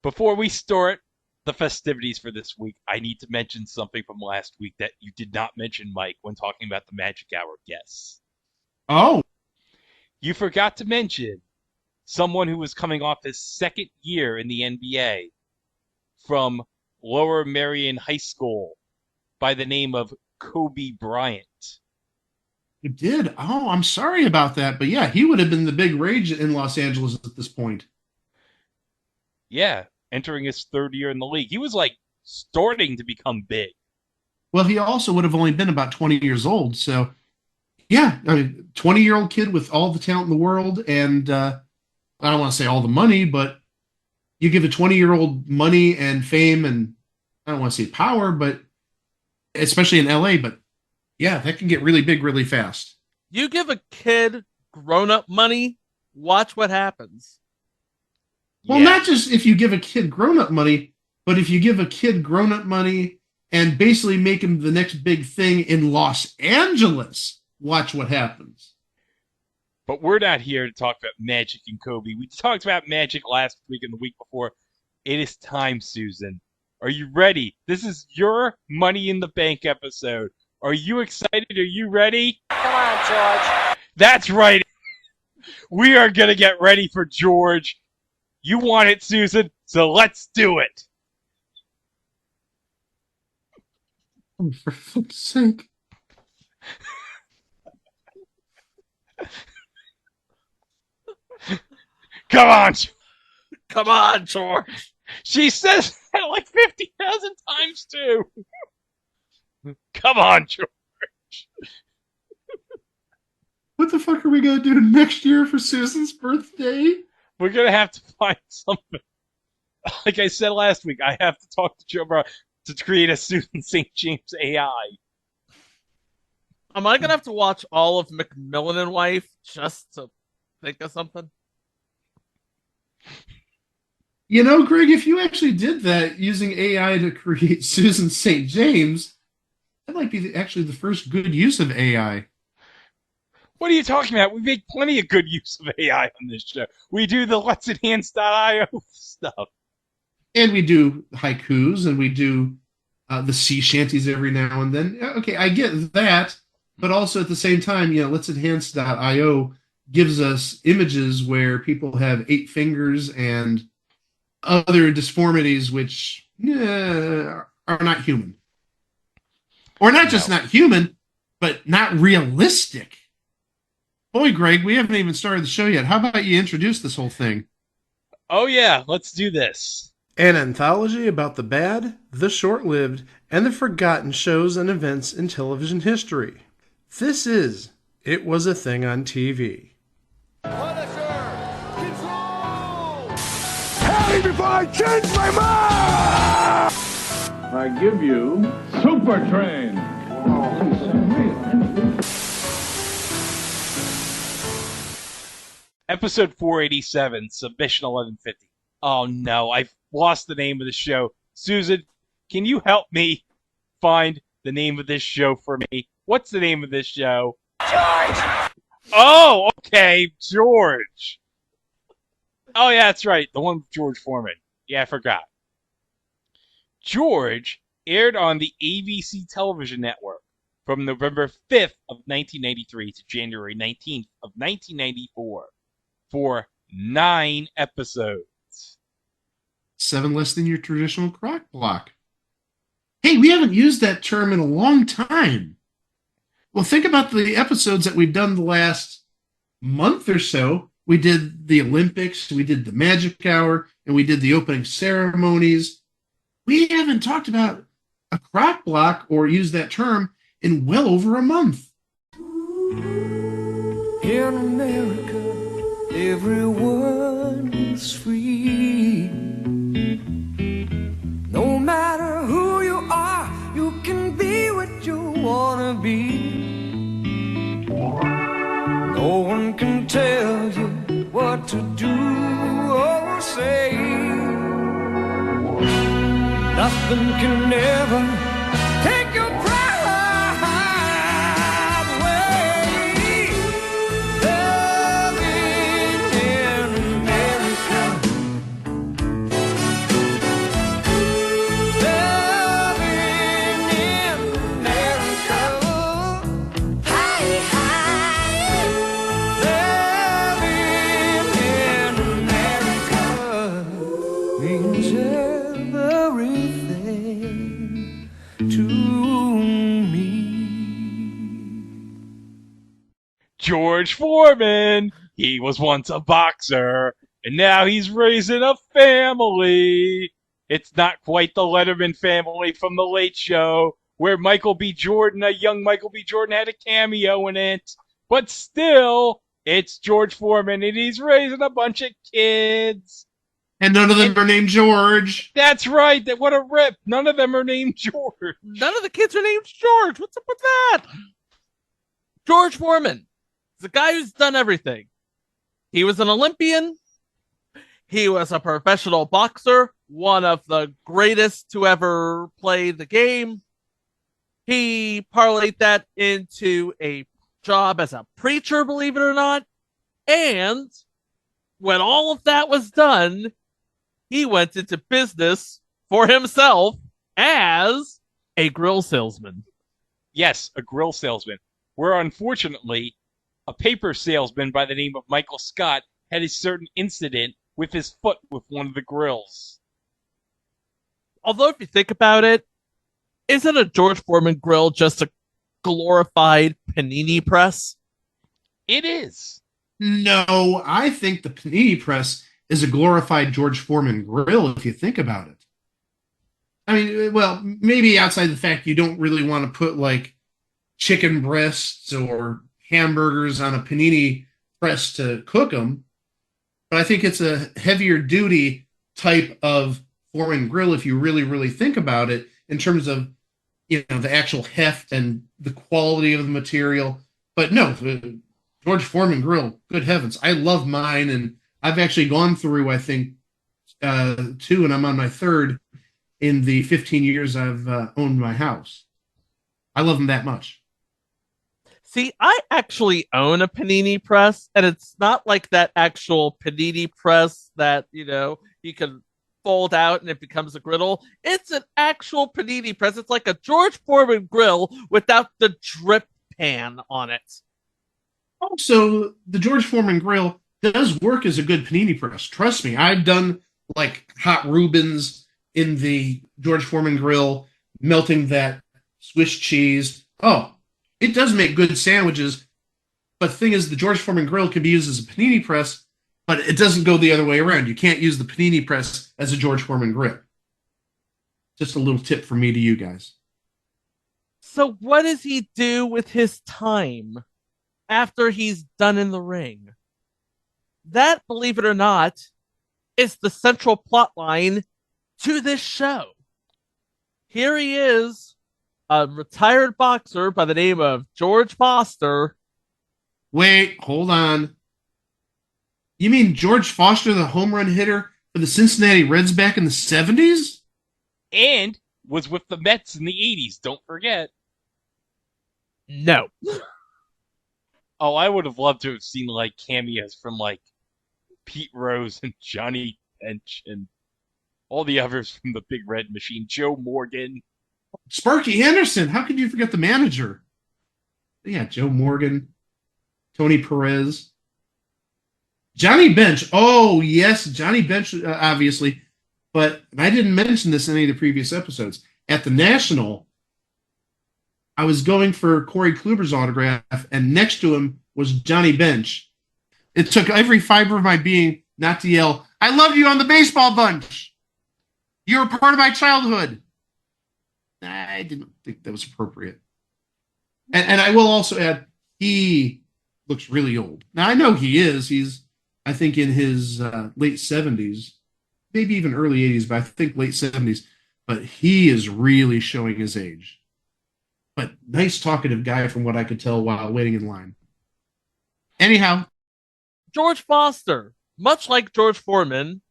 Before we start the festivities for this week, I need to mention something from last week that you did not mention, Mike, when talking about the Magic Hour guests. Oh, You forgot to mention someone who was coming off his second year in the NBA from Lower Merion High School by the name of Kobe Bryant. you did. Oh, I'm sorry about that. But yeah, he would have been the big rage in Los Angeles at this point. Yeah, entering his third year in the league. He was like starting to become big. Well, he also would have only been about 20 years old. So yeah, I mean, 20-year-old kid with all the talent in the world. And I don't want to say all the money, but you give a 20-year-old money and fame and I don't want to say power, but especially in LA, but yeah, that can get really big really fast. You give a kid grown-up money, watch what happens. Well, Yeah. not just if you give a kid grown-up money, but if you give a kid grown-up money and basically make him the next big thing in Los Angeles, watch what happens. But we're not here to talk about Magic and Kobe. We talked about Magic last week and the week before. It is time, Susan. Are you ready? This is your Money in the Bank episode. Are you excited? Are you ready? Come on, George. That's right. We are going to get ready for George. You want it, Susan, so let's do it. Oh, for fuck's sake. Come on. Come on, George. She says that like 50,000 times, too. Come on, George. What the fuck are we going to do next year for Susan's birthday? We're going to have to find something. Like I said last week, I have to talk to Joe Brown to create a Susan St. James AI. Am I gonna have to watch all of Macmillan and Wife just to think of something? You know, Greg, if you actually did that using AI to create Susan St. James, that might be actually the first good use of AI. What are you talking about? We make plenty of good use of AI on this show. We do the Let's Enhance.io stuff. And we do haikus and we do the sea shanties every now and then. Okay, I get that. But also at the same time, Let's Enhance.io gives us images where people have 8 fingers and other deformities which are not human. Or not just not human, but not realistic. Boy, Greg, we haven't even started the show yet. How about you introduce this whole thing? Oh, yeah, let's do this. An anthology about the bad, the short-lived, and the forgotten shows and events in television history. This is It Was a Thing on TV. Punisher! Control! Tell me before I change my mind! I give you Super Train. Episode 487, Submission 1150. Oh, no, I've lost the name of the show. Susan, can you help me find the name of this show for me? What's the name of this show? George! Oh, okay, George. Oh, yeah, that's right. The one with George Foreman. Yeah, I forgot. George aired on the ABC television network from November 5th of 1993 to January 19th of 1994 for 9 episodes. 7 less than your traditional crock block. Hey, we haven't used that term in a long time. Well, think about the episodes that we've done the last month or so. We did the Olympics, we did the Magic Hour, and we did the opening ceremonies. We haven't talked about a crock block or used that term in well over a month. In America, everyone is free. No matter who you are, you can be what you want to be. No one can tell you what to do or say. Nothing can ever take your pride away. Loving in America. means everything to me. George Foreman. He was once a boxer, and now he's raising a family. It's not quite the Letterman family from The Late Show, where Michael B. Jordan, a young Michael B. Jordan, had a cameo in it. But still, it's George Foreman, and he's raising a bunch of kids. And none of them are named George. That's right. What a rip. None of them are named George. None of the kids are named George. What's up with that? George Foreman. The guy who's done everything. He was an Olympian. He was a professional boxer, one of the greatest to ever play the game. He parlayed that into a job as a preacher, believe it or not. And when all of that was done, he went into business for himself as a grill salesman. Yes, a grill salesman. Where unfortunately, a paper salesman by the name of Michael Scott had a certain incident with his foot with one of the grills. Although if you think about it, isn't a George Foreman grill just a glorified panini press? It is. No, I think the panini press is a glorified George Foreman grill if you think about it. I mean, well, maybe outside the fact you don't really want to put like chicken breasts or hamburgers on a panini press to cook them, but I think it's a heavier duty type of Foreman grill if you really, really think about it in terms of, you know, the actual heft and the quality of the material. But no, George Foreman grill, good heavens, I love mine, and I've actually gone through, I think, two, and I'm on my third in the 15 years I've owned my house. I love them that much. See, I actually own a panini press, and it's not like that actual panini press that, you know, you can fold out and it becomes a griddle. It's an actual panini press. It's like a George Foreman grill without the drip pan on it. Also, the George Foreman grill does work as a good panini press. Trust me, I've done like hot Reubens in the George Foreman grill, melting that Swiss cheese. Oh, it does make good sandwiches. But the thing is, the George Foreman grill can be used as a panini press, but it doesn't go the other way around. You can't use the panini press as a George Foreman grill. Just a little tip from me to you guys. So what does he do with his time after he's done in the ring? That, believe it or not, is the central plot line to this show. Here he is, a retired boxer by the name of George Foster. Wait, hold on. You mean George Foster, the home run hitter for the Cincinnati Reds back in the 70s? And was with the Mets in the 80s, don't forget. No. Oh, I would have loved to have seen like cameos from like Pete Rose and Johnny Bench and all the others from the Big Red Machine. Joe Morgan. Sparky Anderson. How could you forget the manager? Yeah, Joe Morgan, Tony Perez, Johnny Bench. Oh, yes, Johnny Bench, obviously. But I didn't mention this in any of the previous episodes. At the National, I was going for Corey Kluber's autograph, and next to him was Johnny Bench. It took every fiber of my being not to yell, "I love you on the baseball bunch. You're a part of my childhood." I didn't think that was appropriate. And I will also add, he looks really old. Now, I know he is. He's, I think, in his late 70s, maybe even early 80s, but I think late 70s. But he is really showing his age. But nice talkative guy from what I could tell while waiting in line. Anyhow. George Foster, much like George Foreman,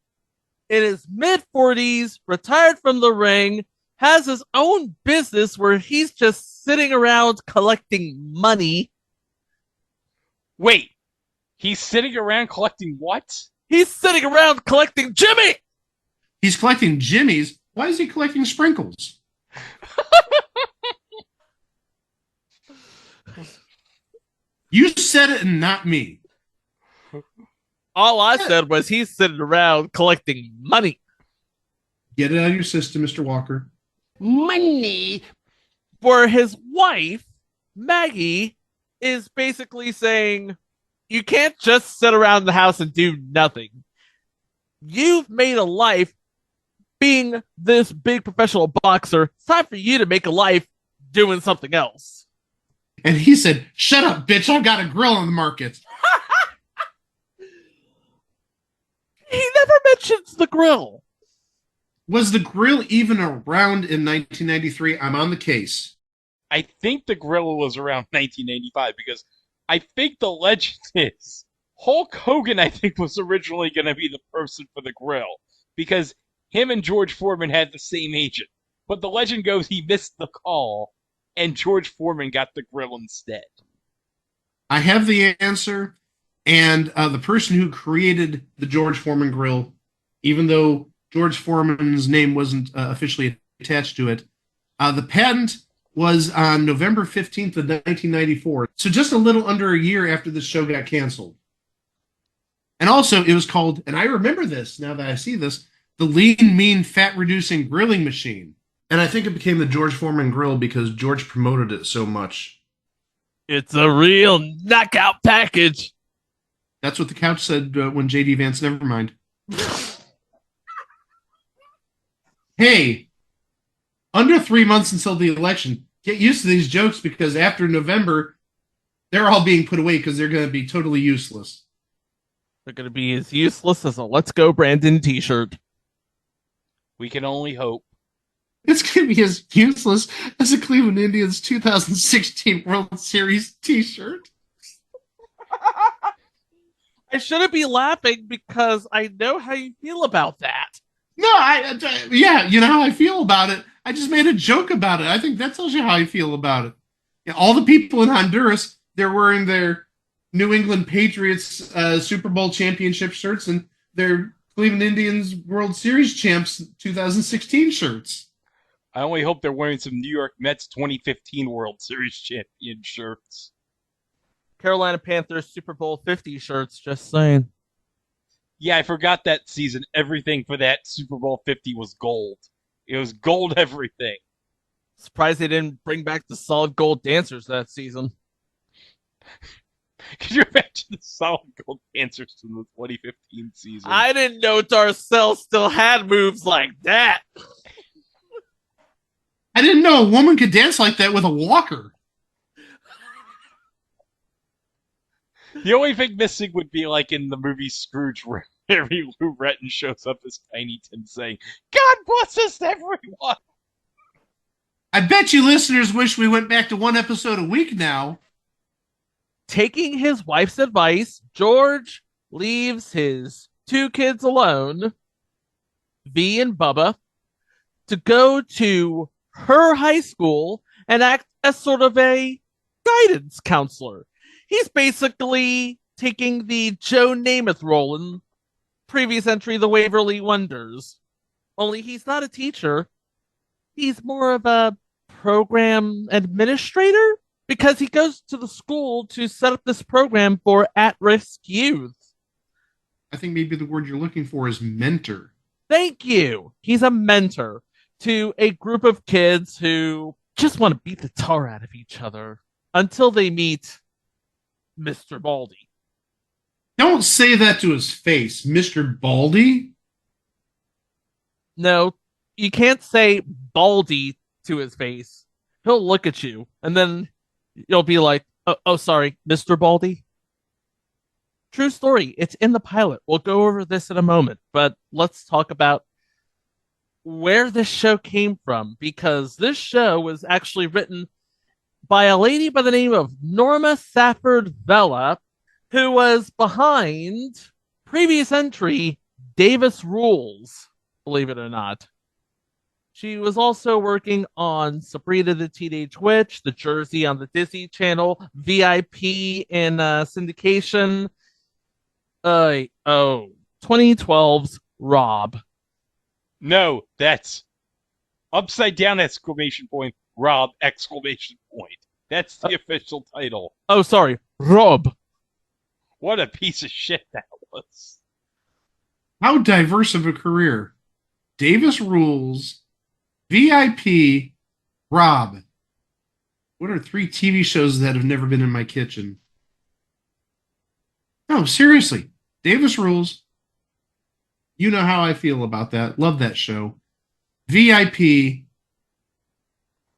in his mid-40s, retired from the ring, has his own business where he's just sitting around collecting money. Wait, he's sitting around collecting what? He's sitting around collecting Jimmy! He's collecting Jimmys. Why is he collecting sprinkles? You said it and not me. All I said was he's sitting around collecting money. Get it out of your system, Mr. Walker. Money. Where his wife, Maggie, is basically saying, you can't just sit around the house and do nothing. You've made a life being this big professional boxer. It's time for you to make a life doing something else. And he said, shut up, bitch. I've got a grill on the market. He never mentions the grill. Was the grill even around in 1993? I'm on the case. I think the grill was around 1985 because I think the legend is Hulk Hogan, I think, was originally going to be the person for the grill because him and George Foreman had the same agent. But the legend goes he missed the call and George Foreman got the grill instead. I have the answer, and the person who created the George Foreman Grill, even though George Foreman's name wasn't officially attached to it, the patent was on November 15th of 1994, so just a little under a year after the show got canceled. And also, it was called, and I remember this now that I see this, the Lean, Mean, Fat-Reducing Grilling Machine. And I think it became the George Foreman Grill because George promoted it so much. It's a real knockout package. That's what the couch said when J.D. Vance, never mind. Hey, under 3 months until the election, get used to these jokes because after November, they're all being put away because they're going to be totally useless. They're going to be as useless as a Let's Go Brandon t-shirt. We can only hope. It's going to be as useless as a Cleveland Indians 2016 World Series t-shirt. I shouldn't be laughing because I know how you feel about that. No, yeah, you know how I feel about it. I just made a joke about it. I think that tells you how I feel about it. Yeah, all the people in Honduras, they're wearing their New England Patriots Super Bowl championship shirts and their Cleveland Indians World Series champs 2016 shirts. I only hope they're wearing some New York Mets 2015 World Series champion shirts. Carolina Panthers Super Bowl 50 shirts, just saying. Yeah, I forgot that season. Everything for that Super Bowl 50 was gold. It was gold everything. Surprised they didn't bring back the solid gold dancers that season. Could you imagine the solid gold dancers from the 2015 season? I didn't know Darcel still had moves like that. I didn't know a woman could dance like that with a walker. The only thing missing would be like in the movie Scrooge where Harry Lou Retton shows up as Tiny Tim saying, God bless us, everyone! I bet you listeners wish we went back to one episode a week now. Taking his wife's advice, George leaves his two kids alone, V and Bubba, to go to her high school and act as sort of a guidance counselor. He's basically taking the Joe Namath role in previous entry, The Waverly Wonders. Only he's not a teacher. He's more of a program administrator because he goes to the school to set up this program for at-risk youth. I think maybe the word you're looking for is mentor. Thank you. He's a mentor to a group of kids who just want to beat the tar out of each other until they meet Mr. Baldy. Don't say that to his face, Mr. Baldy. No, you can't say Baldy to his face. He'll look at you, and then you'll be like, oh, sorry, Mr. Baldy. True story. It's in the pilot. We'll go over this in a moment, but let's talk about where this show came from, because this show was actually written by a lady by the name of Norma Safford Vella, who was behind previous entry Davis Rules, believe it or not. She was also working on Sabrina the Teenage Witch, The Jersey on the Disney Channel, VIP in syndication. 2012's Rob. No, that's upside down exclamation point, Rob exclamation point. That's the official title. Oh, sorry, Rob. What a piece of shit that was. How diverse of a career. Davis Rules, VIP, Rob. What are 3 TV shows that have never been in my kitchen? No, seriously. Davis Rules. You know how I feel about that. Love that show. VIP.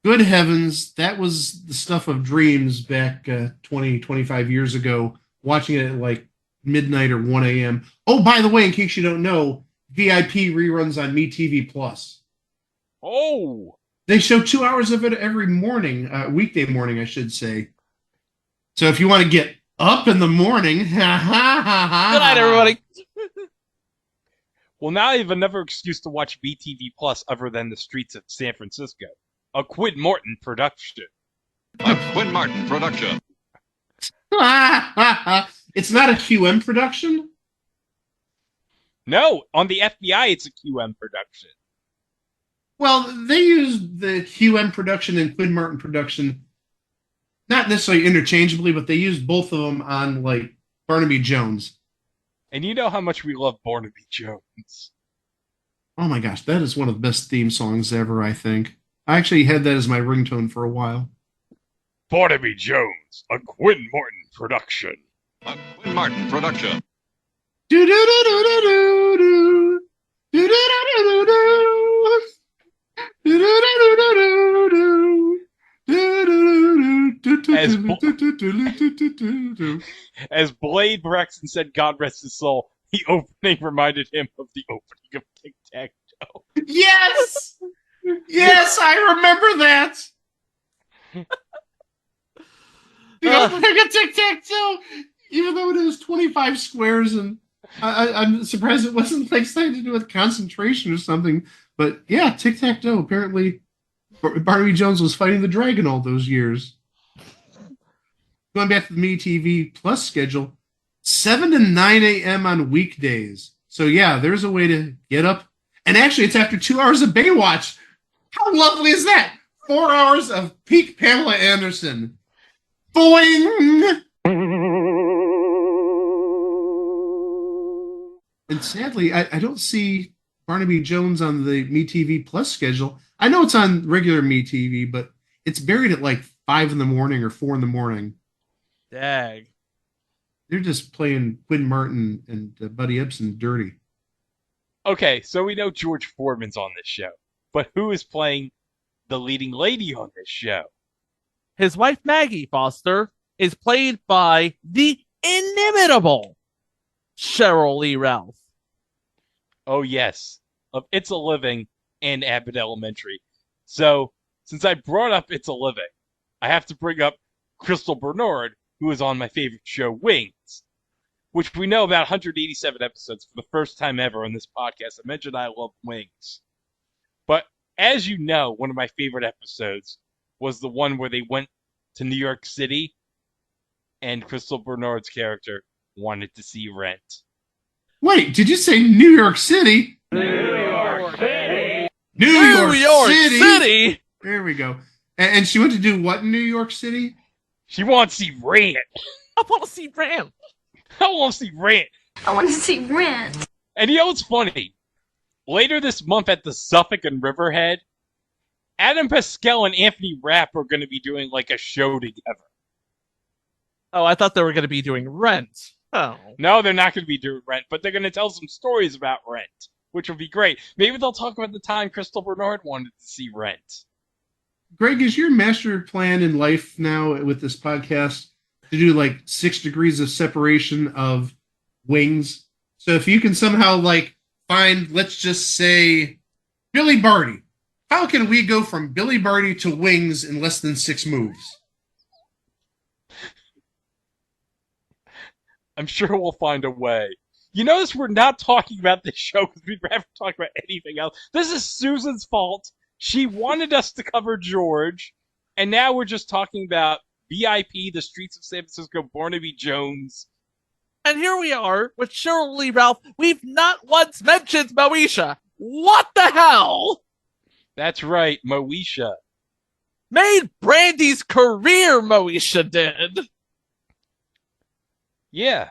Good heavens. That was the stuff of dreams back 20, 25 years ago. Watching it at like midnight or 1 a.m. Oh, by the way, in case you don't know, VIP reruns on MeTV Plus. Oh, They show 2 hours of it every morning, weekday morning, I should say. So if you want to get up in the morning, Good night, everybody. well, now I have another excuse to watch BTV Plus other than The Streets of San Francisco, a Quid Morton production. A Quinn Martin production. It's not a QM production? No, on the FBI, it's a QM production. Well, they use the QM production and Quid Martin production, not necessarily interchangeably, but they use both of them on, like, Barnaby Jones. And you know how much we love Barnaby Jones. Oh my gosh, that is one of the best theme songs ever, I think. I actually had that as my ringtone for a while. Barnaby Jones, a Quinn Morton production. A Quinn Martin production. Do do do do do do do do do do do. As Blade Braxton said, God rest his soul, the opening reminded him of the opening of Tic Tac Toe. Yes! Yes, I remember that! The opening of Tic Tac Toe, even though it was 25 squares, and I'm surprised it wasn't like something to do with concentration or something. But yeah, Tic Tac Toe. Apparently, Barnaby Jones was fighting the dragon all those years. Going back to the MeTV Plus schedule, 7 to 9 a.m. on weekdays. So yeah, there's a way to get up. And actually, it's after 2 hours of Baywatch. How lovely is that? 4 hours of peak Pamela Anderson. Boing! And sadly, I don't see Barnaby Jones on the MeTV Plus schedule. I know it's on regular MeTV, but it's buried at like 5 in the morning or 4 in the morning. Dag. They're just playing Quinn Martin and Buddy Ebsen dirty. Okay, so we know George Foreman's on this show, but who is playing the leading lady on this show? His wife, Maggie Foster, is played by the inimitable Cheryl Lee Ralph. Oh, yes, of It's a Living and Abbott Elementary. So, since I brought up It's a Living, I have to bring up Crystal Bernard, who is on my favorite show, Wings, which we know about 187 episodes for the first time ever on this podcast. I mentioned I love Wings. But as you know, one of my favorite episodes was the one where they went to New York City and Crystal Bernard's character wanted to see Rent. Wait, did you say New York City? New York York City? There we go. And she went to do what in New York City? She wants to see Rent. I want to see Rent. I want to see Rent. I want to see Rent. And you know what's funny? Later this month at the Suffolk and Riverhead, Adam Pascal and Anthony Rapp are going to be doing like a show together. Oh, I thought they were going to be doing Rent. Oh. No, they're not going to be doing Rent, but they're going to tell some stories about Rent, which will be great. Maybe they'll talk about the time Crystal Bernard wanted to see Rent. Greg, is your master plan in life now with this podcast to do like 6 degrees of separation of Wings? So if you can somehow like find, let's just say, Billy Barty. How can we go from Billy Barty to Wings in less than 6 moves? I'm sure we'll find a way. You notice we're not talking about this show because we'd rather talk about anything else. This is Susan's fault. She wanted us to cover George, and now we're just talking about VIP, The Streets of San Francisco, Barnaby Jones. And here we are with Cheryl Lee Ralph. We've not once mentioned Moesha. What the hell? That's right, Moesha. Made Brandy's career, Moesha did. Yeah.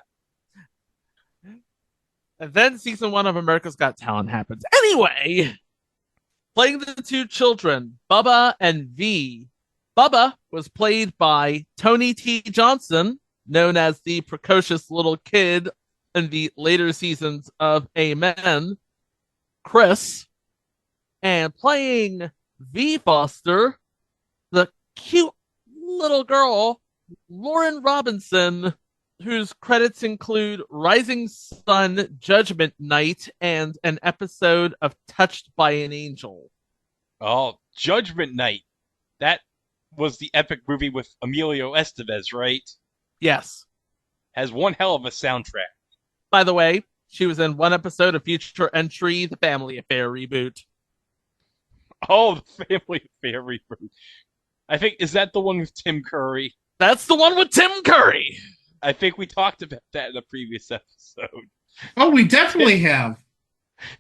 And then season 1 of America's Got Talent happens. Anyway, playing the two children, Bubba and V. Bubba was played by Tony T. Johnson, known as the precocious little kid in the later seasons of Amen, Chris. And playing V. Foster, the cute little girl, Lauren Robinson, whose credits include Rising Sun, Judgment Night, and an episode of Touched by an Angel. Oh, Judgment Night. That was the epic movie with Emilio Estevez, right? Yes. Has one hell of a soundtrack. By the way, she was in one episode of Future Entry, the Family Affair reboot. Oh, the Family Affair reboot. I think, is that the one with Tim Curry? That's the one with Tim Curry! I think we talked about that in a previous episode. Oh, we definitely have.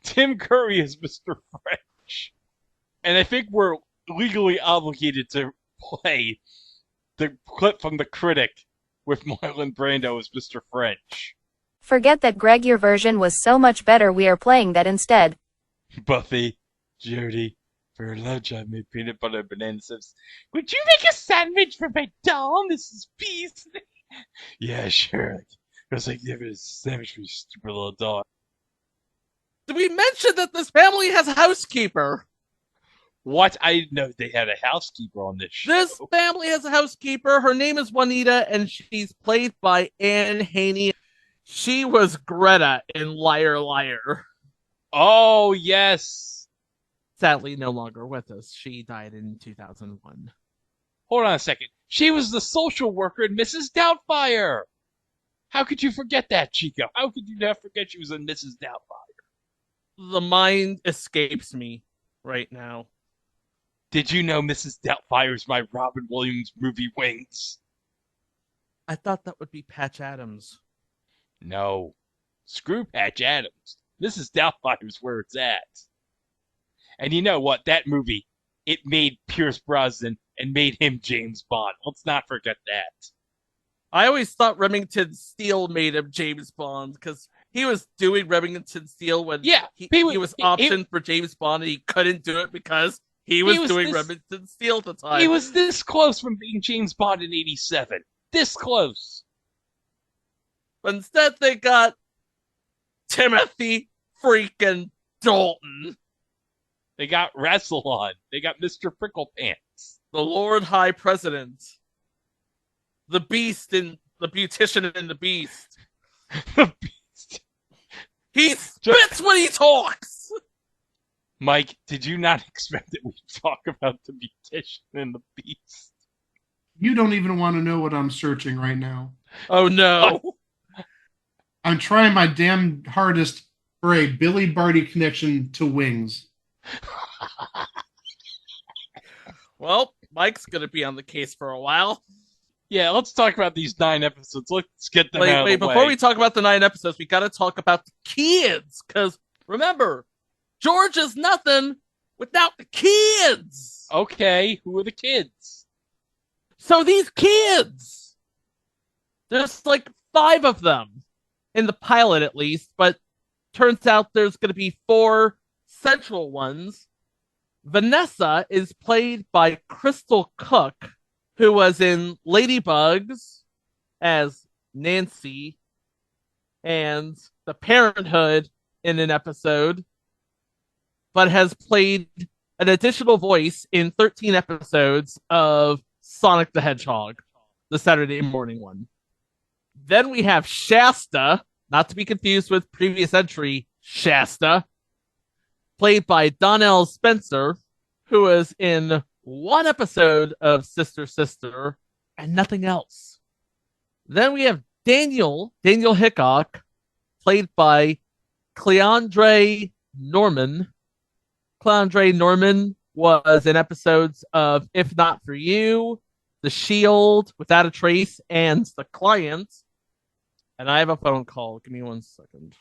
Tim Curry is Mr. French. And I think we're legally obligated to play the clip from The Critic with Marlon Brando as Mr. French. Forget that, Greg. Your version was so much better. We are playing that instead. Buffy, Jody, for lunch I made peanut butter and banana chips. Would you make a sandwich for my doll, Mrs. Beasley? Yeah, sure. I was like, give it a sandwich for your stupid little dog. Did we mention that this family has a housekeeper? What? I didn't know they had a housekeeper on this show. This family has a housekeeper. Her name is Juanita, and she's played by Anne Haney. She was Greta in Liar Liar. Oh, yes. Sadly, no longer with us. She died in 2001. Hold on a second. She was the social worker in Mrs. Doubtfire. How could you forget that, Chico? How could you not forget she was in Mrs. Doubtfire? The mind escapes me right now. Did you know Mrs. Doubtfire is my Robin Williams movie Wings? I thought that would be Patch Adams. No. Screw Patch Adams. Mrs. Doubtfire's where it's at. And you know what? That movie, it made Pierce Brosnan and made him James Bond. Let's not forget that. I always thought Remington Steele made him James Bond because he was doing Remington Steele when he was optioned for James Bond and he couldn't do it because he was doing Remington Steele at the time. He was this close from being James Bond in 87. This close. But instead they got Timothy freaking Dalton. They got Rassilon. They got Mr. Pricklepants. The Lord High President. The Beast in The Beautician and the Beast. The Beast. He spits when he talks! Mike, did you not expect that we'd talk about The Beautician and the Beast? You don't even want to know what I'm searching right now. Oh, no. I'm trying my damn hardest for a Billy Barty connection to Wings. Well, Mike's going to be on the case for a while. Yeah, let's talk about these 9 episodes. Let's get them out of the way. Before we talk about the 9 episodes, we got to talk about the kids. Because remember, George is nothing without the kids. Okay, who are the kids? So these kids, there's like 5 of them in the pilot at least, but turns out there's going to be 4 central ones. Vanessa is played by Crystal Cook, who was in Ladybugs as Nancy and The Parenthood in an episode, but has played an additional voice in 13 episodes of Sonic the Hedgehog, the Saturday morning one. Then we have Shasta, not to be confused with previous entry Shasta, played by Donnell Spencer, who was in 1 episode of Sister Sister and nothing else. Then we have Daniel Hickok, played by Cleandre Norman. Cleandre Norman was in episodes of If Not For You, The Shield, Without a Trace, and The Client. And I have a phone call. Give me 1 second.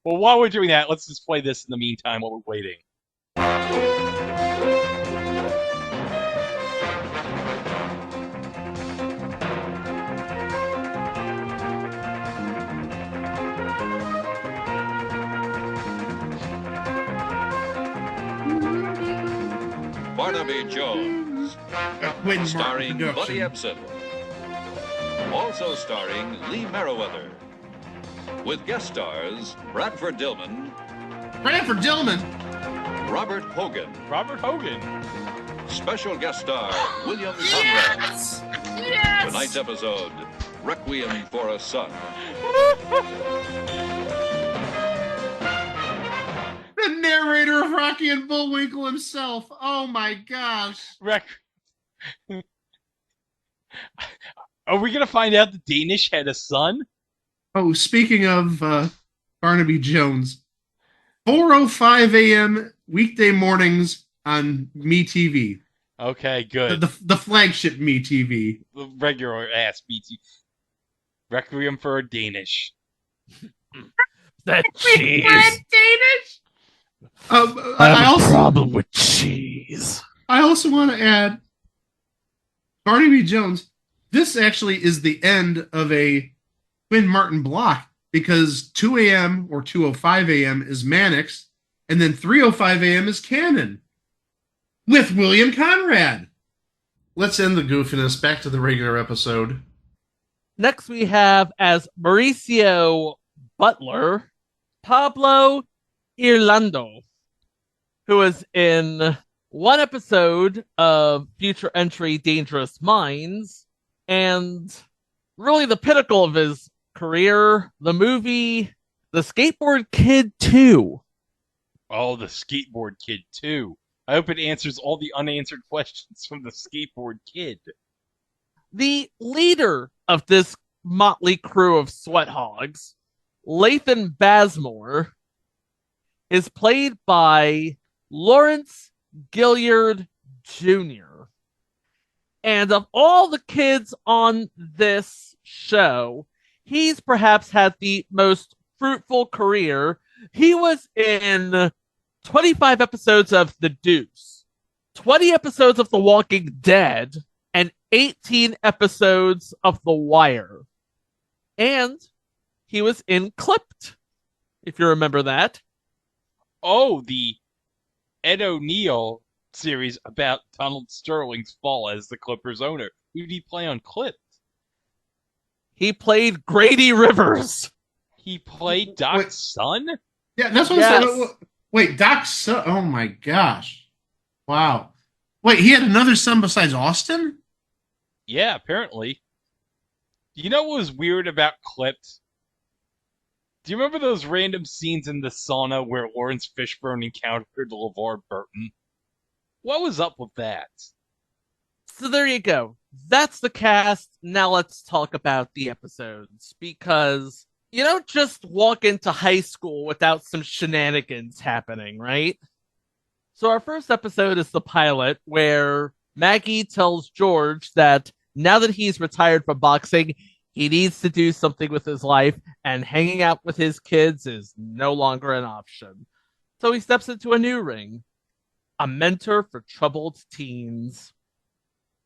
Well, while we're doing that, let's just play this in the meantime while we're waiting. Barnaby Jones. Quentin Starring Martin Buddy production. Ebsen. Also starring Lee Merriweather. With guest stars Bradford Dillman, Bradford Dillman. Robert Hogan. Robert Hogan. Special guest star William Conrad. Tonight's episode, Requiem for a Son. The narrator of Rocky and Bullwinkle himself. Oh my gosh. Are we gonna find out the Danish had a son? Oh, speaking of Barnaby Jones, 4:05 a.m. weekday mornings on MeTV. Okay, good. The flagship MeTV. The regular ass BT. Requiem for a Danish. That cheese. Danish. I have a problem with cheese. I also want to add, Barnaby Jones. This actually is the end of a Quinn Martin block because 2 a.m. or 2:05 a.m. is Mannix, and then 3:05 a.m. is Cannon with William Conrad. Let's end the goofiness. Back to the regular episode. Next, we have as Mauricio Butler, Pablo Irlando, who was in one episode of Future Entry Dangerous Minds, and really the pinnacle of his career, the movie The Skateboard Kid 2. Oh, the Skateboard Kid 2. I hope it answers all the unanswered questions from the Skateboard Kid. The leader of this motley crew of sweat hogs, Lathan Bazmore, is played by Lawrence Gilliard Jr. And of all the kids on this show, he's perhaps had the most fruitful career. He was in 25 episodes of The Deuce, 20 episodes of The Walking Dead, and 18 episodes of The Wire. And he was in Clipped, if you remember that. Oh, the Ed O'Neill series about Donald Sterling's fall as the Clippers owner. Who did he play on Clipped? He played Grady Rivers. He played Doc's son? Yeah, that's what I said. Wait, Doc's son? Oh my gosh. Wow. Wait, he had another son besides Austin? Yeah, apparently. You know what was weird about Clipped? Do you remember those random scenes in the sauna where Lawrence Fishburne encountered LeVar Burton? What was up with that? So there you go. That's the cast. Now let's talk about the episodes, because you don't just walk into high school without some shenanigans happening, right? So our first episode is the pilot, where Maggie tells George that now that he's retired from boxing, he needs to do something with his life, and hanging out with his kids is no longer an option. So he steps into a new ring, a mentor for troubled teens.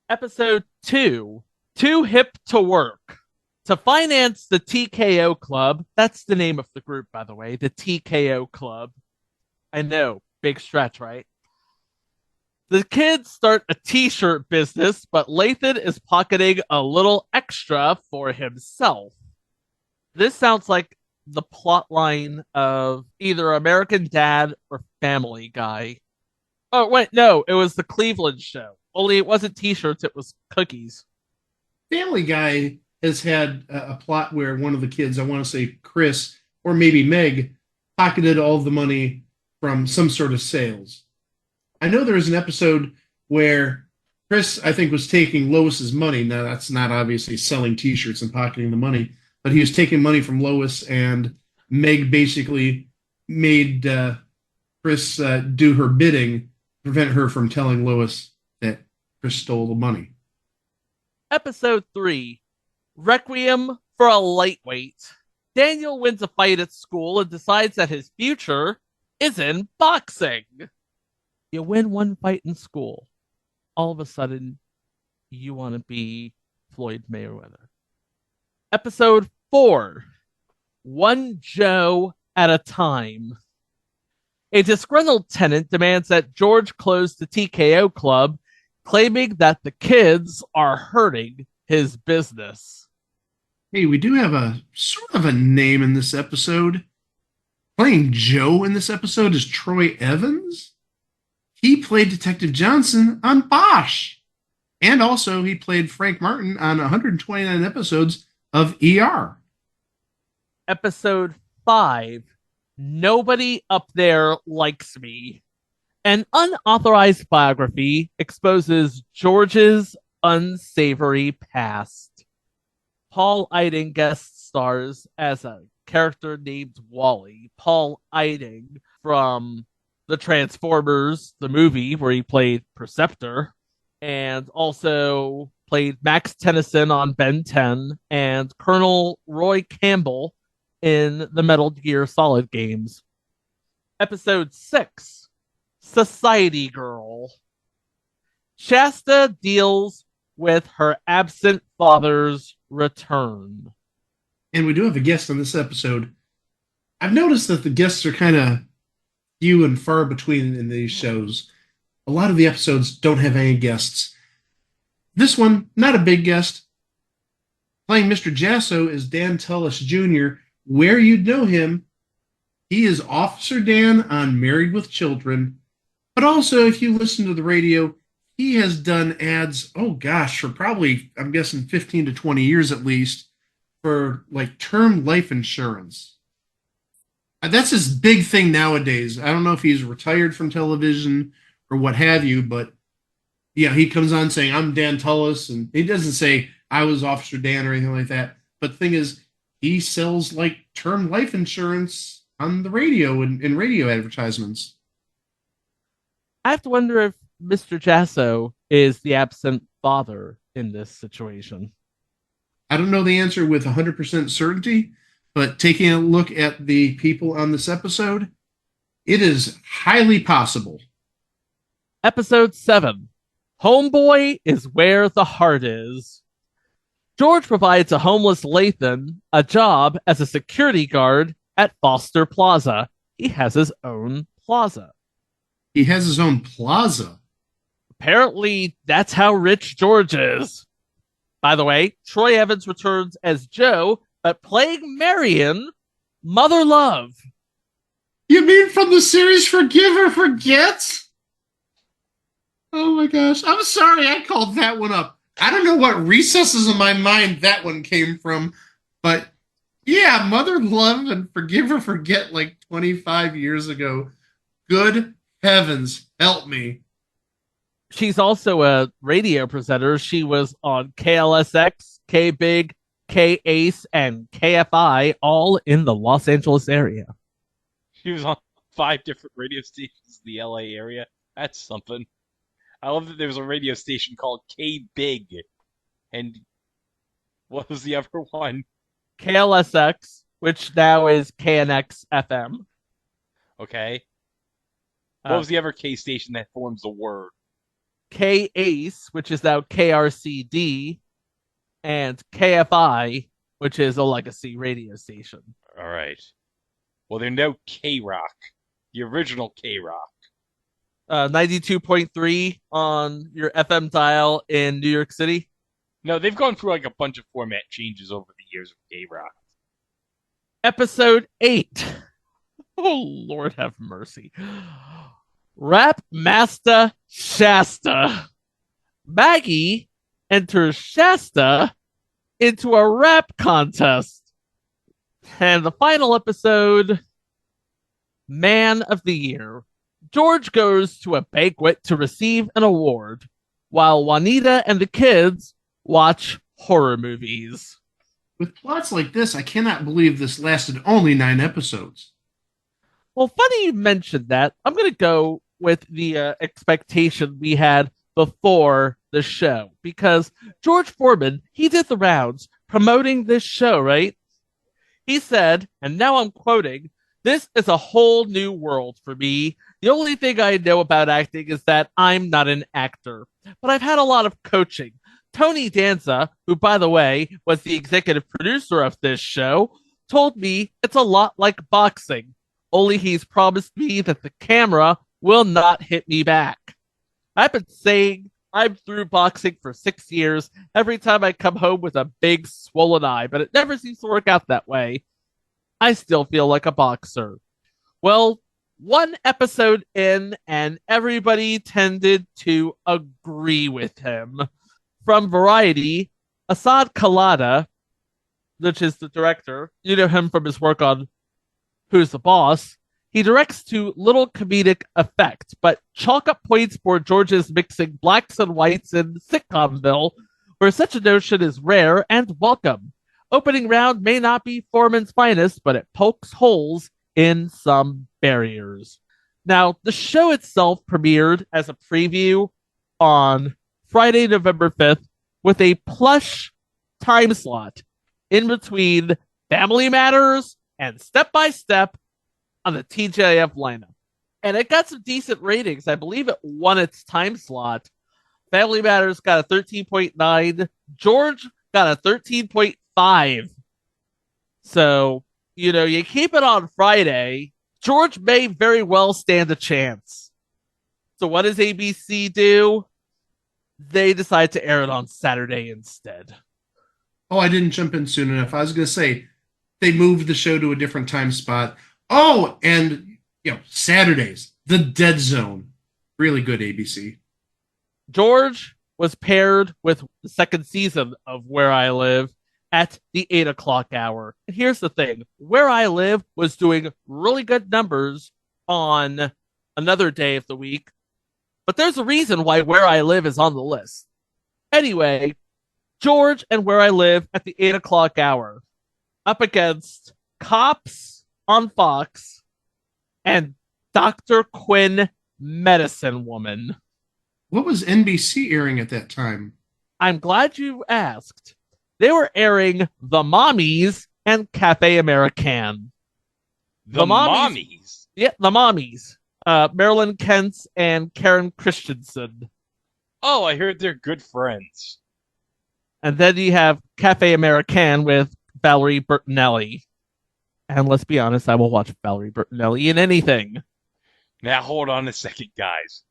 Episode 2, Too Hip to Work. To finance the TKO Club, that's the name of the group, by the way, the TKO Club. I know, big stretch, right? The kids start a t-shirt business, but Lathan is pocketing a little extra for himself. This sounds like the plot line of either American Dad or Family Guy. Oh, wait, no, it was the Cleveland show. Only it wasn't t-shirts, it was cookies. Family Guy has had a plot where one of the kids, I want to say Chris, or maybe Meg, pocketed all the money from some sort of sales. I know there was an episode where Chris, I think, was taking Lois's money. Now, that's not obviously selling t-shirts and pocketing the money, but he was taking money from Lois, and Meg basically made Chris do her bidding, prevent her from telling Lois that Chris stole the money. Episode 3, Requiem for a Lightweight. Daniel wins a fight at school and decides that his future is in boxing. You win one fight in school, all of a sudden, you want to be Floyd Mayweather. Episode 4, One Joe at a Time. A disgruntled tenant demands that George close the TKO club, claiming that the kids are hurting his business. Hey, we do have a sort of a name in this episode. Playing Joe in this episode is Troy Evans. He played Detective Johnson on Bosch. And also, he played Frank Martin on 129 episodes of ER. Episode 5, Nobody Up There Likes Me. An unauthorized biography exposes George's unsavory past. Paul Eiding guest stars as a character named Wally. Paul Eiding from the Transformers, the movie where he played Perceptor, and also played Max Tennyson on Ben 10 and Colonel Roy Campbell in the Metal Gear Solid games. Episode 6, Society Girl. Shasta deals with her absent father's return. And we do have a guest on this episode. I've noticed that the guests are kind of few and far between in these shows. A lot of the episodes don't have any guests. This one, not a big guest. Playing Mr. Jasso is Dan Tullis Jr. Where you'd know him, he is Officer Dan on Married with Children. But also, if you listen to the radio, he has done ads, for probably, I'm guessing 15 to 20 years at least, for like term life insurance. That's his big thing nowadays. I don't know if he's retired from television or what have you, but yeah, he comes on saying, I'm Dan Tullis, and he doesn't say, I was Officer Dan or anything like that. But the thing is, he sells like term life insurance on the radio and in radio advertisements. I have to wonder if Mr. Jasso is the absent father in this situation. I don't know the answer with 100% certainty, but taking a look at the people on this episode, it is highly possible. Episode 7, Homeboy is Where the Heart Is. George provides a homeless Lathan a job as a security guard at Foster Plaza. He has his own plaza. He has his own plaza? Apparently, that's how rich George is. By the way, Troy Evans returns as Joe, but playing Marion, Mother Love. You mean from the series Forgive or Forget? Oh my gosh. I'm sorry I called that one up. I don't know what recesses of my mind that one came from, but yeah, Mother Love and Forgive or Forget like 25 years ago. Good heavens, help me. She's also a radio presenter. She was on KLSX, K-Big, K-Ace, and KFI, all in the Los Angeles area. She was on 5 different radio stations in the LA area. That's something. I love that there was a radio station called K-Big. And what was the other one? KLSX, which now is KNX FM. Okay. What was the other K station that forms the word? K-Ace, which is now KRCD, and KFI, which is a legacy radio station. All right. Well, they're now K-Rock. The original K-Rock. 92.3 on your FM dial in New York City. No, they've gone through like a bunch of format changes over the years of K-Rock. Episode 8. Oh, Lord have mercy. Rap Master Shasta. Maggie enters Shasta into a rap contest. And the final episode, Man of the Year. George goes to a banquet to receive an award, while Juanita and the kids watch horror movies. With plots like this, I cannot believe this lasted only 9 episodes. Well, funny you mentioned that. I'm going to go with the expectation we had before the show, because George Foreman, he did the rounds promoting this show, right? He said, and now I'm quoting, "This is a whole new world for me. The only thing I know about acting is that I'm not an actor, but I've had a lot of coaching. Tony Danza, who, by the way, was the executive producer of this show, told me it's a lot like boxing. only he's promised me that the camera will not hit me back. I've been saying I'm through boxing for 6 years every time I come home with a big swollen eye, but it never seems to work out that way. I still feel like a boxer. Well, one episode in, and everybody tended to agree with him. From Variety, Assad Khalada, which is the director, you know him from his work on Who's the Boss, he directs to little comedic effect, but chalk up points for George's mixing blacks and whites in sitcomville, where such a notion is rare and welcome. Opening round may not be Foreman's finest, but it pokes holes in some barriers. Now, the show itself premiered as a preview on Friday, November 5th, with a plush time slot in between Family Matters and Step by Step on the TJF lineup. And it got some decent ratings. I believe it won its time slot. Family Matters got a 13.9. George got a 13.5. So, you keep it on Friday, George may very well stand a chance. So what does ABC do? They decide to air it on Saturday instead. Oh, I didn't jump in soon enough. I was going to say they moved the show to a different time spot. Oh, and Saturdays, The Dead Zone. Really good ABC. George was paired with the second season of Where I Live at the 8 o'clock hour. And here's the thing. Where I Live was doing really good numbers on another day of the week, but there's a reason why Where I Live is on the list. Anyway, George and Where I Live at the 8 o'clock hour up against Cops on Fox and Dr. Quinn, Medicine Woman. What was NBC airing at that time? I'm glad you asked. They were airing The Mommies and Cafe Americain. The Mommies? Yeah, The Mommies. Marilyn Kentz and Karen Christensen. Oh, I heard they're good friends. And then you have Cafe Americain with Valerie Bertinelli. And let's be honest, I will watch Valerie Bertinelli in anything. Now, hold on a second, guys.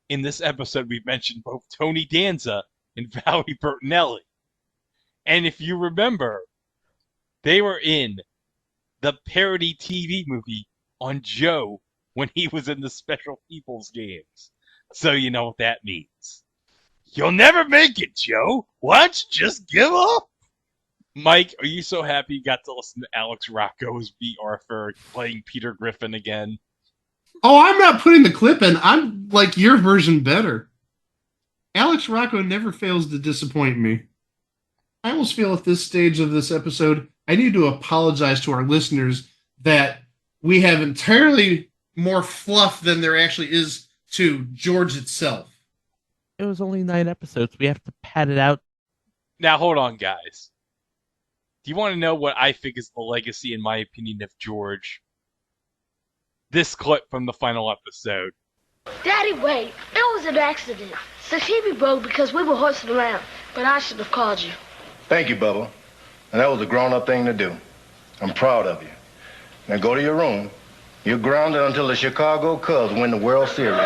In this episode, we mentioned both Tony Danza and Valerie Bertinelli. And if you remember, they were in the parody TV movie on Joe when he was in the Special People's Games. So you know what that means. You'll never make it, Joe. Why don't you just give up? Mike, are you so happy you got to listen to Alex Rocco as B. Arthur playing Peter Griffin again? Oh, I'm not putting the clip in. I'm like your version better. Alex Rocco never fails to disappoint me. I almost feel at this stage of this episode, I need to apologize to our listeners that we have entirely more fluff than there actually is to George itself. It was only 9 episodes. We have to pad it out. Now, hold on, guys. Do you want to know what I think is the legacy, in my opinion, of George? This clip from the final episode. Daddy, wait. It was an accident. The TV broke because we were horsing around, but I should have called you. Thank you, Bubba. And that was a grown-up thing to do. I'm proud of you. Now go to your room. You're grounded until the Chicago Cubs win the World Series.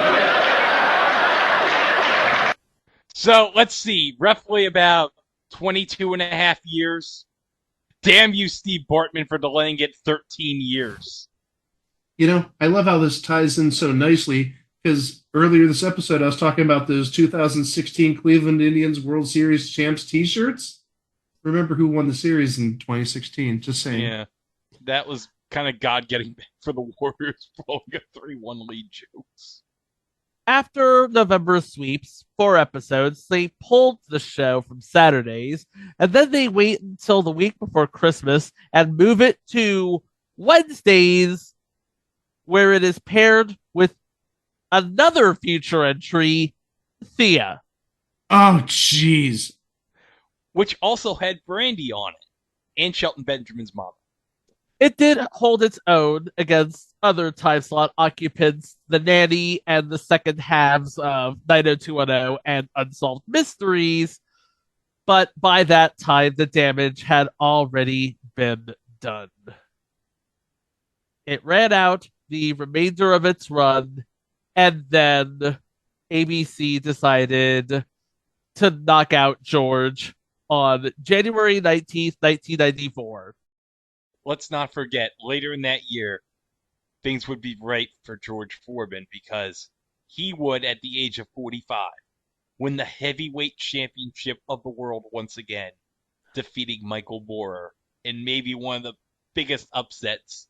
So, let's see. Roughly about 22 and a half years. Damn you, Steve Bartman, for delaying it 13 years. I love how this ties in so nicely, because earlier this episode I was talking about those 2016 Cleveland Indians World Series champs t-shirts. Remember who won the series in 2016, just saying. Yeah, that was kind of God getting back for the Warriors blowing a 3-1 lead jokes. After November sweeps, 4 episodes, they pulled the show from Saturdays, and then they wait until the week before Christmas and move it to Wednesdays, where it is paired with another future entry, Thea. Oh, jeez. Which also had Brandy on it, and Shelton Benjamin's mom. It did hold its own against other time slot occupants, The Nanny and the second halves of 90210 and Unsolved Mysteries, but by that time, the damage had already been done. It ran out the remainder of its run, and then ABC decided to knock out George on January 19th, 1994. Let's not forget, later in that year, things would be right for George Foreman because he would, at the age of 45, win the heavyweight championship of the world once again, defeating Michael Moorer in maybe one of the biggest upsets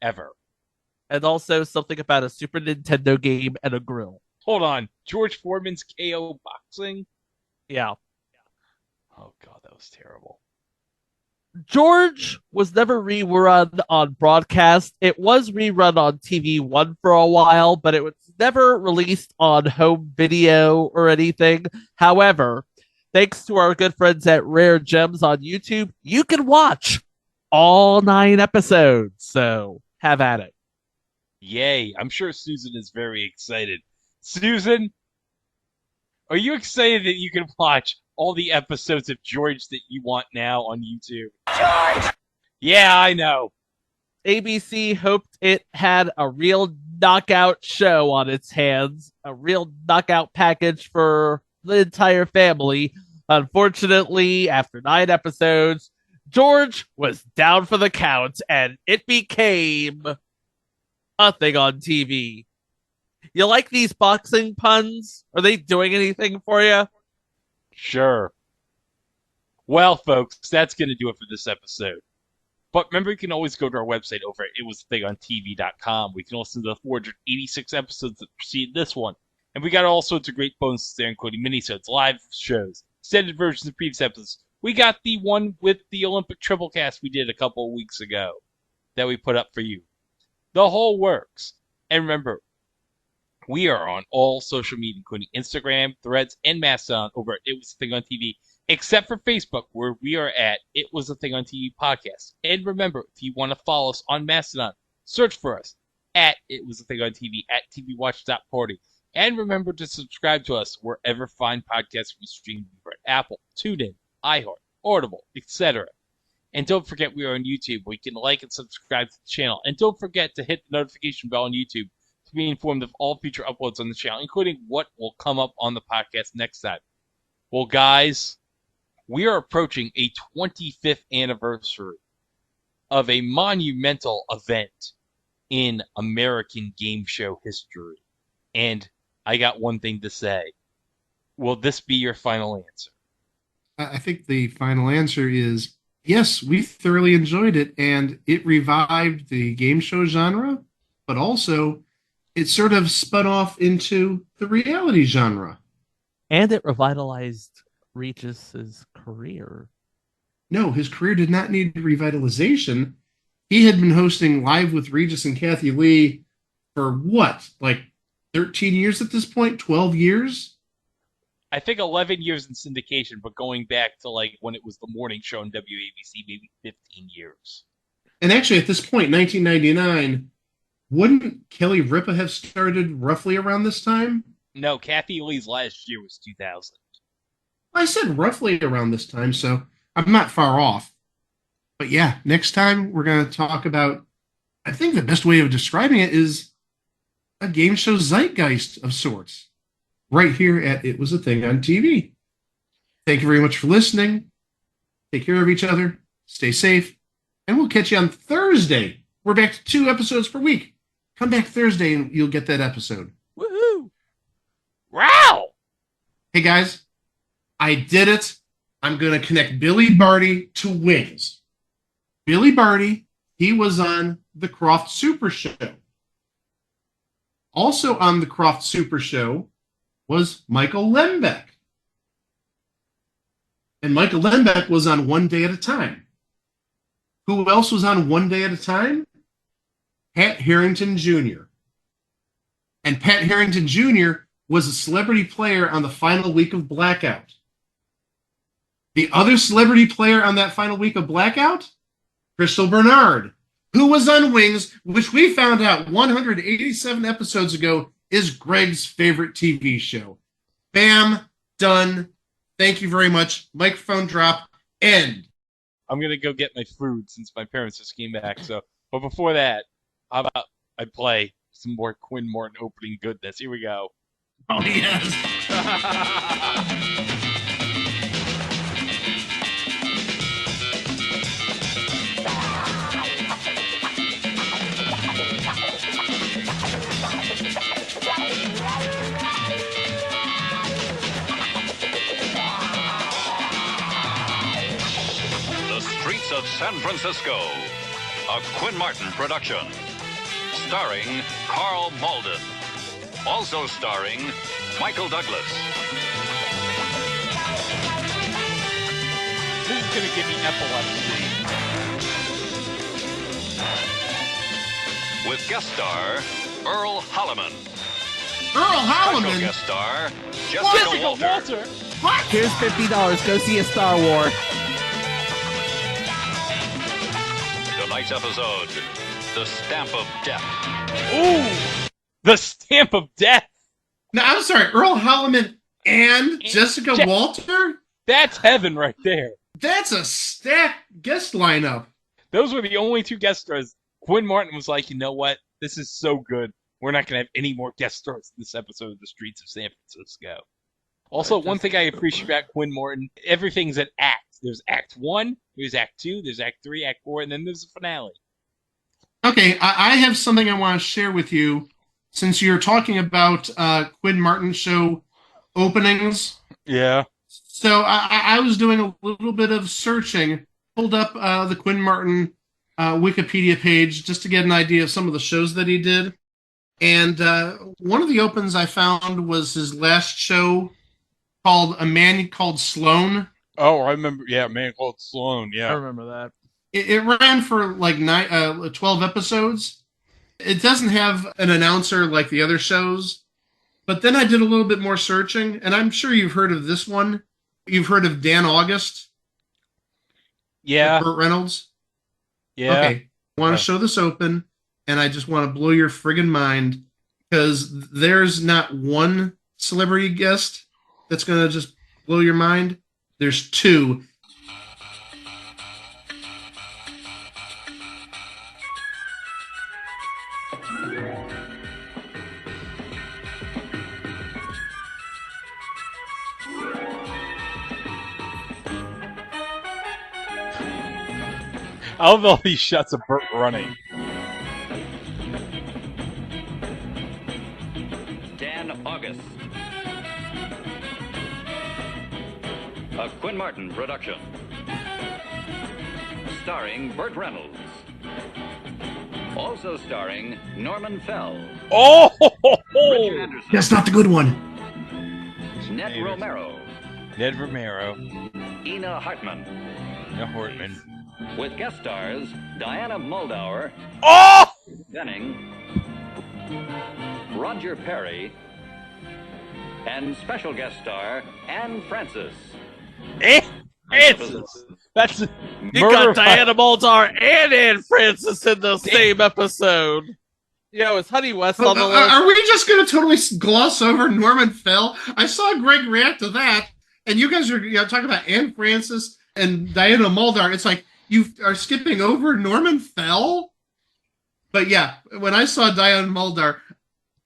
ever. And also something about a Super Nintendo game and a grill. Hold on. George Foreman's KO boxing? Yeah. Oh, God, that was terrible. George was never rerun on broadcast. It was rerun on TV1 for a while, but it was never released on home video or anything. However, thanks to our good friends at Rare Gems on YouTube, you can watch all 9 episodes. So have at it. Yay. I'm sure Susan is very excited. Susan, are you excited that you can watch all the episodes of George that you want now on YouTube? George! Yeah, I know. ABC hoped it had a real knockout show on its hands, a real knockout package for the entire family. Unfortunately, after 9 episodes, George was down for the count, and it became a thing on TV. You like these boxing puns? Are they doing anything for you? Sure. Well, folks, that's going to do it for this episode. But remember, you can always go to our website over at itwasthathingontv.com. We can listen to the 486 episodes that precede this one. And we got all sorts of great bonuses there, including minisodes, live shows, extended versions of previous episodes. We got the one with the Olympic triple cast we did a couple of weeks ago that we put up for you. The whole works. And remember, we are on all social media, including Instagram, Threads, and Mastodon over at It Was a Thing on TV, except for Facebook, where we are at It Was a Thing on TV podcast. And remember, if you want to follow us on Mastodon, search for us at It Was a Thing on TV, at TVWatch.party. And remember to subscribe to us wherever fine podcasts we stream over at Apple, TuneIn, iHeart, Audible, etc. And don't forget we are on YouTube, where you can like and subscribe to the channel. And don't forget to hit the notification bell on YouTube to be informed of all future uploads on the channel, including what will come up on the podcast next time. Well, guys, we are approaching a 25th anniversary of a monumental event in American game show history. And I got one thing to say. Will this be your final answer? I think the final answer is yes, we thoroughly enjoyed it, and it revived the game show genre, but also it sort of spun off into the reality genre. And it revitalized Regis's career. No, his career did not need revitalization. He had been hosting Live with Regis and Kathy Lee for what, like 13 years at this point? 12 years? I think 11 years in syndication, but going back to like when it was the morning show on WABC, maybe 15 years. And actually, at this point, 1999, wouldn't Kelly Ripa have started roughly around this time? No, Kathy Lee's last year was 2000. I said roughly around this time, so I'm not far off. But yeah, next time we're going to talk about, I think the best way of describing it is a game show zeitgeist of sorts. Right here at It Was a Thing on TV. Thank you very much for listening. Take care of each other. Stay safe. And we'll catch you on Thursday. We're back to 2 episodes per week. Come back Thursday and you'll get that episode. Woohoo! Wow! Hey guys, I did it. I'm going to connect Billy Barty to Wings. Billy Barty, he was on the Croft Super Show. Also on the Croft Super Show was Michael Lembeck. And Michael Lembeck was on One Day at a Time. Who else was on One Day at a Time? Pat Harrington Jr. And Pat Harrington Jr. was a celebrity player on the final week of Blackout. The other celebrity player on that final week of Blackout? Crystal Bernard, who was on Wings, which we found out 187 episodes ago is Greg's favorite TV show. Bam, done. Thank you very much. Microphone drop, end. I'm going to go get my food since my parents just came back. So, but before that, How about I play some more Quinn Morton opening goodness? Here we go. Oh, yes. The Streets of San Francisco, a Quinn Martin production. Starring Carl Malden. Also starring Michael Douglas. This is going to give me epilepsy. With guest star Earl Holliman. Earl Special Holliman? guest star Jessica Walter. What? Here's $50. Go see a Star War. Tonight's episode, The Stamp of Death. Ooh! The Stamp of Death! Now, I'm sorry, Earl Holliman and Jessica Walter? That's heaven right there. That's a stacked guest lineup. Those were the only two guest stars. Quinn Martin was like, you know what? This is so good. We're not going to have any more guest stars in this episode of The Streets of San Francisco. Also, one thing I appreciate about Quinn Morton, everything's an act. There's Act 1, there's Act 2, there's Act 3, Act 4, and then there's the finale. Okay, I have something I want to share with you. Since you're talking about Quinn Martin show openings. Yeah. So I was doing a little bit of searching, pulled up the Quinn Martin Wikipedia page just to get an idea of some of the shows that he did. And one of the opens I found was his last show called A Man Called Sloan. Oh, I remember. Yeah, A Man Called Sloan. Yeah. I remember that. It ran for like 12 episodes. It doesn't have an announcer like the other shows. But then I did a little bit more searching, and I'm sure you've heard of this one. You've heard of Dan August? Yeah. Burt Reynolds? Yeah. Okay. I want to show this open, and I just want to blow your friggin' mind, because there's not one celebrity guest that's going to just blow your mind. There's two. I love all these shots of Burt running. Dan August. A Quinn Martin production. Starring Burt Reynolds. Also starring Norman Fell. Oh! Richard Anderson. That's not the good one. Ned Romero. Ned Romero. Ina Hartman. Ina Hartman. With guest stars Diana Muldaur. Oh! Denning. Roger Perry. And special guest star Anne Francis. Francis! That's You got Diana Muldaur and Anne Francis in the same episode. Yeah, is Honey West on the list? Are we just going to totally gloss over Norman Fell? I saw Greg react to that, and you guys are talking about Anne Francis and Diana Muldaur. It's like, you are skipping over Norman Fell? But yeah, when I saw Diana Muldaur,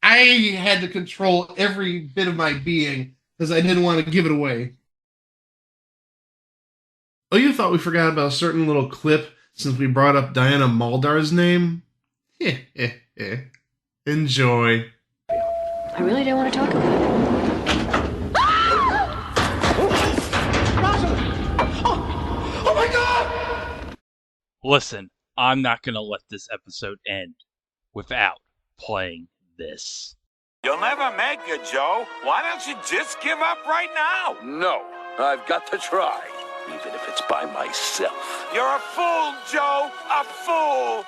I had to control every bit of my being because I didn't want to give it away. Oh, you thought we forgot about a certain little clip since we brought up Diana Muldaur's name? Enjoy. I really don't want to talk about it. Oh my God! Listen, I'm not going to let this episode end without playing this. You'll never make it, Joe. Why don't you just give up right now? No, I've got to try, even if it's by myself. You're a fool, Joe. A fool.